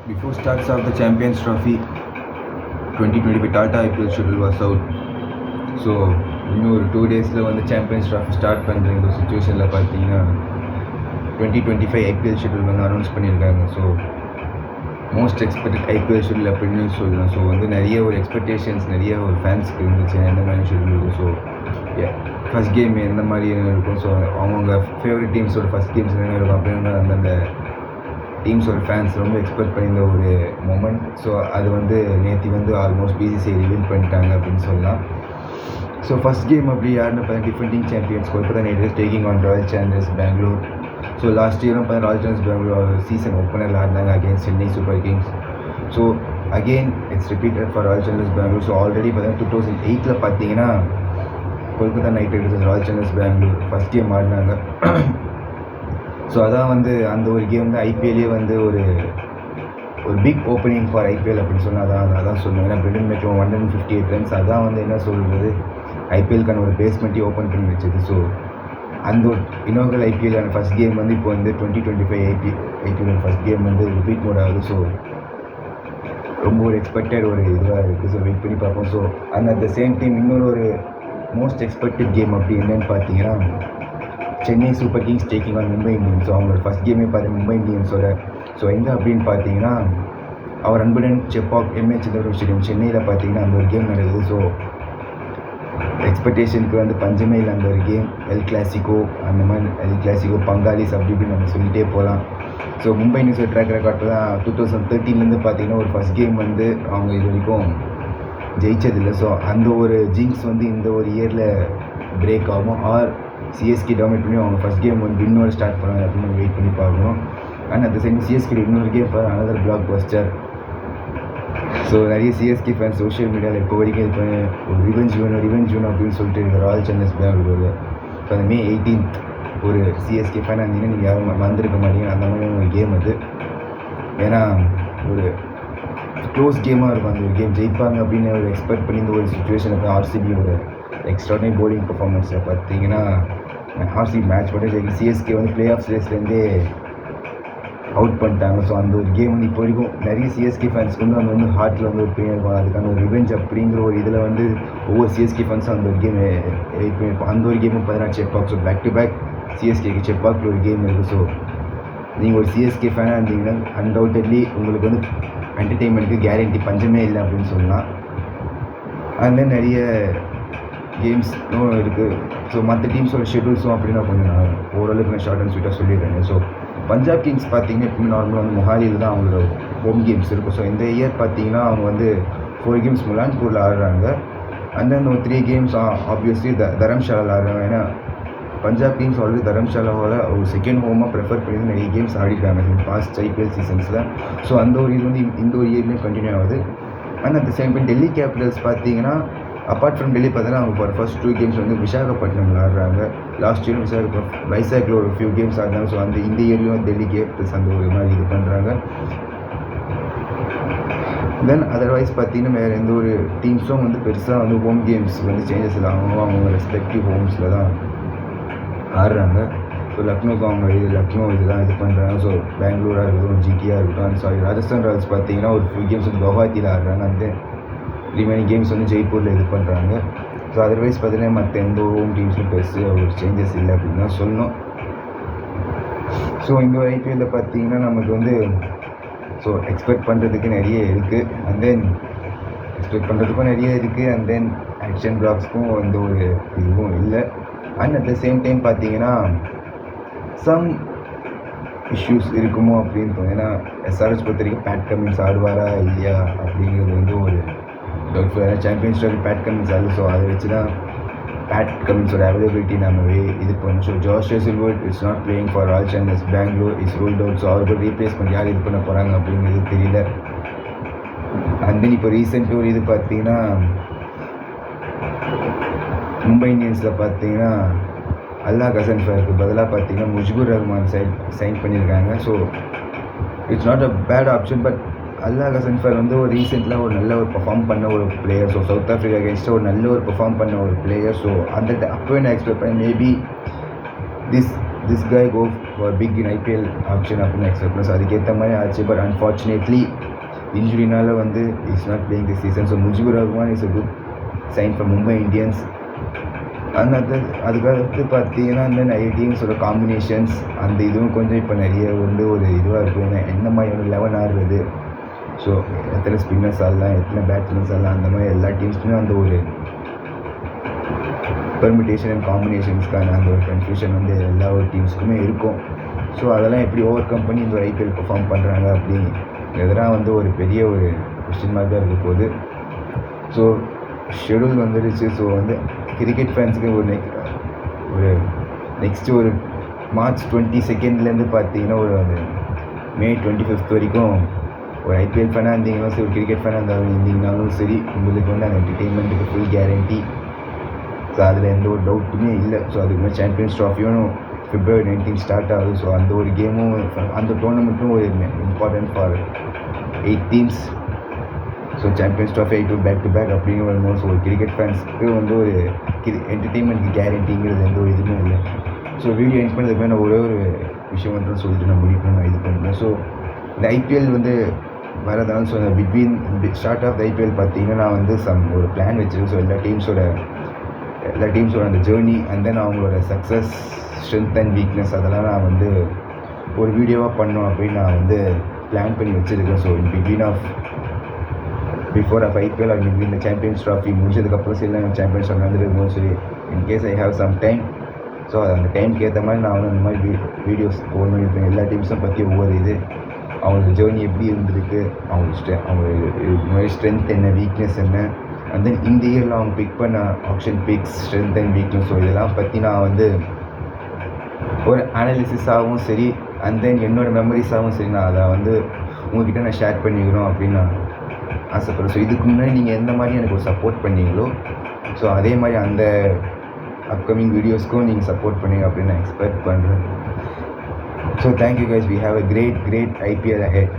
Before starts of the Champions Trophy 2025 Tata IPL schedule was out. So இன்னும் ஒரு 2 டேஸில் வந்து சாம்பியன்ஸ் ட்ராஃபி ஸ்டார்ட் பண்ணுற இந்த சுச்சுவேஷனில் பார்த்தீங்கன்னா 2025 ஐபிஎல் ஷெட்யூல் வந்து அனௌன்ஸ் பண்ணியிருக்காங்க. So most expected IPL schedule அப்படின்னு சொல்லலாம். ஸோ வந்து நிறைய ஒரு எக்ஸ்பெக்டேஷன்ஸ் நிறைய ஒரு ஃபேன்ஸ்க்கு இருந்துச்சு எந்த மாதிரி ஷெட்யூல் இருக்கும். ஸோ ஃபஸ்ட் கேம் எந்த மாதிரி இருக்கும், ஸோ அவங்க ஃபேவரட் டீம்ஸோட ஃபஸ்ட் கேம்ஸ் என்ன இருக்கும் அப்படின்னு அந்தந்த டீம்ஸோட ஃபேன்ஸ் ரொம்ப எக்ஸ்பெக்ட் பண்ணியிருந்த ஒரு மொமெண்ட். ஸோ அது வந்து நேற்று வந்து ஆல்மோஸ்ட் பிசிசிஐ ரிவீல் பண்ணிட்டாங்க அப்படின்னு சொல்லலாம். ஸோ ஃபஸ்ட் கேம் அப்படி யாருன்னு பார்த்தா defending champions Kolkata Knight Riders taking on Royal Challengers Bangalore. So last இயரும் பார்த்தா ராயல் சேலஞ்சர்ஸ் பெங்களூர் சீசன் ஓப்பனரில் ஆடினாங்க against Chennai Super Kings. So again it's repeated for Royal Challengers Bangalore. So already பார்த்தீங்கன்னா 2008 பார்த்தீங்கன்னா Kolkata Knight Riders Royal Challengers Bangalore first game ஆடினாங்க. So அதான் வந்து அந்த ஒரு கேம் வந்து ஐபிஎல்லே வந்து ஒரு பிக் ஓப்பனிங் ஃபார் ஐபிஎல் அப்படின்னு சொன்னால் அதான் சொல்லுவேன். ஏன்னா பிரெடன் மேட்ச் 158 ரன்ஸ் அதான் வந்து என்ன சொல்கிறது ஐபிஎல்க்கான ஒரு பேஸ்மெண்ட்டே ஓப்பன் பண்ணி வச்சது. ஸோ அந்த ஒரு இனோகல் ஐபிஎல்லான ஃபஸ்ட் கேம் வந்து இப்போ வந்து 2025 ஐபிஎல் ஃபஸ்ட் கேம் வந்து ரிப்பீட் மோட் ஆகுது. ஸோ ரொம்ப ஒரு எக்ஸ்பெக்டட் ஒரு இதுவாக இருக்குது. ஸோ வெயிட் பண்ணி பார்ப்போம். So and at the same time இன்னொரு ஒரு மோஸ்ட் எக்ஸ்பெக்டட் கேம் அப்படி என்னன்னு பார்த்தீங்கன்னா Chennai Super Kings taking on Mumbai Indians. So அவங்களோட ஃபஸ்ட் கேமே பார்த்தீங்கன்னா மும்பை இந்தியன்ஸோட. ஸோ எங்கே அப்படின்னு பார்த்தீங்கன்னா அவர் அன்புடன் செப்பாக் எம்ஏ சிதம்பரம் ஸ்டேடியம் சென்னையில் பார்த்தீங்கன்னா அந்த ஒரு கேம் நடக்குது. ஸோ எக்ஸ்பெக்டேஷனுக்கு வந்து பஞ்சமே இல்லை. அந்த ஒரு கேம் எல் கிளாசிக்கோ அந்த மாதிரி எல் கிளாசிக்கோ பங்காளிஸ் அப்படி இப்படின்னு நம்ம சொல்லிகிட்டே போகலாம். ஸோ மும்பை இந்தியன்ஸோட ட்ராக் ரெக்கார்ட் தான் 2013 பார்த்தீங்கன்னா ஒரு ஃபஸ்ட் கேம் வந்து அவங்க இது வரைக்கும் ஜெயிச்சதில்லை. ஸோ அந்த ஒரு ஜிங்ஸ் வந்து இந்த ஒரு இயரில் பிரேக் ஆகும். ஆர் சிஎஸ்கே டாமினேட் பண்ணி அவங்க ஃபஸ்ட் கேம் வந்து வின்னோட ஸ்டார்ட் பண்ணாங்க அப்படின்னு வெயிட் பண்ணி பார்க்கணும். அண்ட் அந்த சைடு சிஎஸ்கே இன்னொரு game another black Bastar. So நிறைய சிஎஸ்கே ஃபேன்ஸ் சோஷியல் மீடியாவில் இப்போ வரைக்கும் இது பண்ணி ஒரு ரிவெஞ்ச் வேணும் அப்படின்னு சொல்லிட்டு ராயல் சேலஞ்சர்ஸ் பெங்களூர். ஸோ அந்த May 18th ஒரு சிஎஸ்கே ஃபேன் இருந்தீங்கன்னா நீங்கள் யாரும் மறந்துருக்க மாட்டீங்க. அந்த மாதிரி ஒரு கேம் அது. ஏன்னா ஒரு க்ளோஸ் கேமாக இருக்கும். அந்த ஒரு கேம் ஜெயிப்பாங்க அப்படின்னு ஒரு எக்ஸ்பெக்ட் பண்ணி இந்த ஒரு சுச்சுவேஷன் இப்போ ஆர்சிபி ஒரு எக்ஸ்ட்ராடனரி போலிங் பர்ஃபார்மன்ஸில் பார்த்தீங்கன்னா ஆர்சிபி மேட்ச் மட்டும் ஜெயிக்க சிஎஸ்கே வந்து பிளே ஆஃப் ரேஸ்லேருந்தே அவுட் பண்ணிட்டாங்க. ஸோ அந்த ஒரு கேம் வந்து இப்போ வரைக்கும் நிறைய சிஎஸ்கே ஃபேன்ஸ்க்கு வந்து அந்த வந்து ஹார்ட்டில் வந்து ஒரு பெயின் இருக்கும். அதுக்கான ஒரு ரிவெஞ்ச் அப்படிங்கிற ஒரு இதில் வந்து ஒவ்வொரு சிஎஸ்கே ஃபேன்ஸும் அந்த ஒரு கேம் வெயிட் பண்ணியிருப்போம். அந்த ஒரு கேமும் பார்த்தீங்கன்னா Chepauk. So back to back சிஎஸ்கேக்கு செப்பாக்கில் ஒரு கேம் இருக்குது. ஸோ நீங்கள் ஒரு சிஎஸ்கே ஃபேனாக இருந்தீங்கன்னா அன்டவுட்டட்லி உங்களுக்கு வந்து என்டர்டெயின்மெண்ட்டுக்கு கேரண்டி பஞ்சமே இல்லை அப்படின்னு சொல்லலாம். அதுமாதிரி நிறைய கேம்ஸும் இருக்குது. ஸோ மற்ற டீம்ஸோட ஷெட்யூல்ஸும் அப்படின்னா கொஞ்சம் நான் ஓரளவுக்கு நான் ஷார்ட் அண்ட் ஸ்வீட்டாக சொல்லிடுறேன். ஸோ பஞ்சாப் கிங்ஸ் பார்த்தீங்கன்னா எப்பவுமே நார்மலாக வந்து மொஹாலியில் தான் அவங்களோட ஹோம் கேம்ஸ் இருக்கும். ஸோ இந்த இயர் பார்த்தீங்கன்னா அவங்க வந்து 4 கேம்ஸ் முலான்பூரில் ஆடுறாங்க. அண்ட் தென் ஒரு 3 கேம்ஸ் ஆப்வியஸ்லி தரம்ஷாலாவில் ஆடுறாங்க. ஏன்னா பஞ்சாப் கிங்ஸ் ஆல்ரெடி தரம்ஷாலாவில் ஒரு செகண்ட் ஹோமாக ப்ரிஃபர் பண்ணி நிறைய கேம்ஸ் ஆடிட்டாங்க பாஸ்ட் ஐபிஎல் சீசன்ஸில். ஸோ அந்த ஒரு இது வந்து இந்த ஒரு இயர்லேயும் கண்டினியூ ஆகுது. And at the same time Delhi Capitals பார்த்தீங்கன்னா அப்பார்ட் ஃப்ரம் டெல்லி பார்த்தீங்கன்னா அவங்க ஃபர்ஸ்ட் 2 கேம்ஸ் வந்து விசாகப்பட்டினம் ஆடுறாங்க. லாஸ்ட் இயரும் வைசாக்கில் ஒரு ஃபியூ கேம்ஸ் ஆடுறாங்க. ஸோ அந்த இந்த இயர்லேயும் டெல்லி கேபிட்டல்ஸ் அந்த ஒரு மாதிரி இது பண்ணுறாங்க. தென் அதர்வைஸ் பார்த்தீங்கன்னா வேறு எந்த ஒரு டீம்ஸும் வந்து பெருசாக வந்து ஹோம் கேம்ஸ் வந்து சேஞ்சஸ் இல்லை. அவங்க ரெஸ்பெக்டிவ் ஹோம்ஸில் தான் ஆடுறாங்க. ஸோ லக்னோக்கு அவங்க லக்னோ இதுதான் இது பண்ணுறாங்க. ஸோ பெங்களூராக இருக்கட்டும் ஜிடியாக இருக்கட்டும் ராஜஸ்தான் ராயல்ஸ் பார்த்தீங்கன்னா ஒரு ஃபியூ கேம்ஸ் வந்து கவுஹாத்தியில் ஆடுறாங்க. அந்த ரிமைனிங் கேம்ஸ் வந்து ஜெய்ப்பூரில் இது பண்ணுறாங்க. ஸோ அதர்வைஸ் பார்த்தீங்கன்னா மற்ற எந்த ஹோம் டீம்ஸும் பெருசு ஒரு சேஞ்சஸ் இல்லை அப்படின்னு தான் சொல்லணும். ஸோ இந்த ஒரு ஐபிஎல்லில் பார்த்தீங்கன்னா நமக்கு வந்து ஸோ எக்ஸ்பெக்ட் பண்ணுறதுக்கு நிறைய இருக்குது. அண்ட் தென் எக்ஸ்பெக்ட் பண்ணுறதுக்கும் நிறைய இருக்குது. அண்ட் தென் ஆக்ஷன் பிளாக்ஸ்க்கும் எந்த ஒரு இதுவும் இல்லை. And at the same time பார்த்தீங்கன்னா சம் இஷ்யூஸ் இருக்குமோ அப்படின்னு தோணும். ஏன்னா எஸ்ஆர்எஸ் பொறுத்த வரைக்கும் பேட் கமின்ஸ் ஆடுவாரா இல்லையா அப்படிங்கிறது வந்து ஒரு டவுட்ஃபுல். ஏன்னா சாம்பியன்ஸ் ட்ராஃபி பேட் கமின்ஸ் ஆகுது. ஸோ அதை வச்சு தான் பேட் கமின்ஸோட அவைலபிலிட்டி நம்ம இது பண்ணணும். So Josh Hazlewood it's not playing for Royal Challengers Bangalore is ruled out. So அவருக்கு ரீப்ளேஸ்மெண்ட் யார் இது பண்ண போகிறாங்க அப்படிங்கிறது தெரியல. அண்ட் தென் இப்போ ரீசெண்ட் ஒரு இது பார்த்தீங்கன்னா மும்பை இந்தியன்ஸில் பார்த்தீங்கன்னா அல்லாஹ் கசன்ஃபருக்கு பதிலாக பார்த்தீங்கன்னா முஜ்புர் ரஹ்மான் சைன் பண்ணியிருக்காங்க. So it's not a bad option. But Allah Ghazanfar வந்து ஒரு ரீசெண்டாக ஒரு நல்ல ஒரு பர்ஃபார்ம் பண்ண ஒரு பிளேயர். ஸோ சவுத் ஆஃப்ரிக்கா அகேன்ஸ்டாக ஒரு நல்ல ஒரு பர்ஃபார்ம் பண்ண ஒரு பிளேயர். ஸோ அந்த அப்போவே நான் எக்ஸ்பெக்ட் பண்ணேன் maybe this this guy go for big in IPL option அப்படின்னு எக்ஸ்பெக்ட் பண்ணோம். ஸோ அதுக்கேற்ற மாதிரி ஆச்சு. பட் அன்ஃபார்ச்சுனேட்லி இன்ஜுரினால வந்து is not playing this season. So Mujibur Rahman is a good sign for Mumbai Indians. அதுக்கடுத்து பார்த்தீங்கன்னா இந்த நிறைய டீம்ஸோட காம்பினேஷன்ஸ் அந்த இதுவும் கொஞ்சம் இப்போ நிறைய வந்து ஒரு இதுவாக இருக்கும். ஏன்னா எந்த மாதிரியான 11 ஆடுறது, ஸோ எத்தனை ஸ்பின்னர்ஸ் ஆடலாம், எத்தனை பேட்ஸ்மேன்ஸ் ஆடலாம், அந்த மாதிரி எல்லா டீம்ஸ்க்குமே அந்த ஒரு பெர்மிட்டேஷன் அண்ட் காம்பினேஷன்ஸ்க்கான அந்த ஒரு கன்ஃபியூஷன் வந்து எல்லா ஒரு டீம்ஸ்க்குமே இருக்கும். ஸோ அதெல்லாம் எப்படி ஓவர் கம் பண்ணி இந்த ஒரு ஐபிஎல் பெர்ஃபார்ம் பண்ணுறாங்க அப்படிங்கிறதுலாம் வந்து ஒரு பெரிய ஒரு கொஸ்டின் மார்க் தான் இருக்க போகுது. ஸோ ஷெடியூல் வந்துடுச்சு. ஸோ வந்து கிரிக்கெட் ஃபேன்ஸுக்கு ஒரு நெக்ஸ்ட்டு ஒரு மார்ச் 22 பார்த்தீங்கன்னா ஒரு மே 25 வரைக்கும் ஒரு ஐபிஎல் ஃபேனாக இருந்தீங்களும் சரி, ஒரு கிரிக்கெட் ஃபேனாக இருந்தீங்கனாலும் சரி, உங்களுக்கு வந்து அந்த என்டர்டெயின்மெண்ட்டுக்கு ஃபுல் கேரண்டி. ஸோ அதில் எந்த ஒரு டவுட்டுமே இல்லை. ஸோ அதுக்கு மேலே சாம்பியன்ஸ் ட்ராஃபியும் February 19 ஸ்டார்ட் ஆகுது. ஸோ அந்த ஒரு கேமும் அந்த டோர்னமெண்ட்டும் ஒரு important for 8 teams. So champions trophy back to back அப்படிங்கிற வரும்போது ஸோ ஒரு கிரிக்கெட் ஃபேன்ஸ்க்கு வந்து ஒரு என்டர்டெயின்மெண்ட்க்கு கேரண்டிங்கிறது எந்த ஒரு இதுவுமே இல்லை. ஸோ வீடியோ எண்ட் பண்ணதுக்கு நான் ஒரே ஒரு விஷயம் மட்டும் சொல்லிட்டு நான் முடிவு பண்ண இது பண்ணுறேன். ஸோ இந்த ஐபிஎல் வந்து வரதாலும் so between start of IPL பார்த்தீங்கன்னா நான் வந்து ஒரு பிளான் வச்சுருக்கேன். ஸோ எல்லா டீம்ஸோட அந்த ஜேர்னி அண்ட் தென் அவங்களோட சக்ஸஸ், ஸ்ட்ரென்த் அண்ட் வீக்னஸ் அதெல்லாம் நான் வந்து ஒரு வீடியோவாக பண்ணோம் அப்படின்னு நான் வந்து பிளான் பண்ணி வச்சுருக்கேன். So before of IPL or இந்த சாம்பியன்ஸ் ட்ராஃபி முடிச்சதுக்கப்புறம் சரி நான் சாம்பியன்ஸ் ட்ராஃபி வந்துருக்கும் சரி in case I have some time. So அந்த டைமுக்கு ஏற்ற மாதிரி நான் வந்து அந்த மாதிரி வீடியோஸ் போடணும் இருப்பேன். எல்லா டீம்ஸும் பற்றி ஒவ்வொரு இது, அவங்களோட ஜேர்னி எப்படி இருந்திருக்கு, அவங்களோட ஸ்ட்ரென்த் என்ன, வீக்னஸ் என்ன, அண்ட் தென் இந்த இயரில் அவங்க பிக் பண்ண option picks, strength and weakness. So இதெல்லாம் பற்றி நான் வந்து ஒரு அனாலிசிஸாகவும் சரி அண்ட் தென் என்னோடய மெமரிஸாகவும் சரி நான் அதை வந்து உங்கள்கிட்ட நான் ஷேர் பண்ணிக்கிறோம் அப்படின்னு நான் ஆசைப்படுறேன். ஸோ இதுக்கு முன்னாடி நீங்கள் எந்த மாதிரி எனக்கு ஒரு சப்போர்ட் பண்ணீங்களோ ஸோ அதே மாதிரி அந்த அப்கமிங் வீடியோஸ்க்கும் நீங்கள் சப்போர்ட் பண்ணீங்க அப்படின்னு நான் எக்ஸ்பெக்ட் பண்ணுறேன். So thank you guys, we have a great IPL ahead.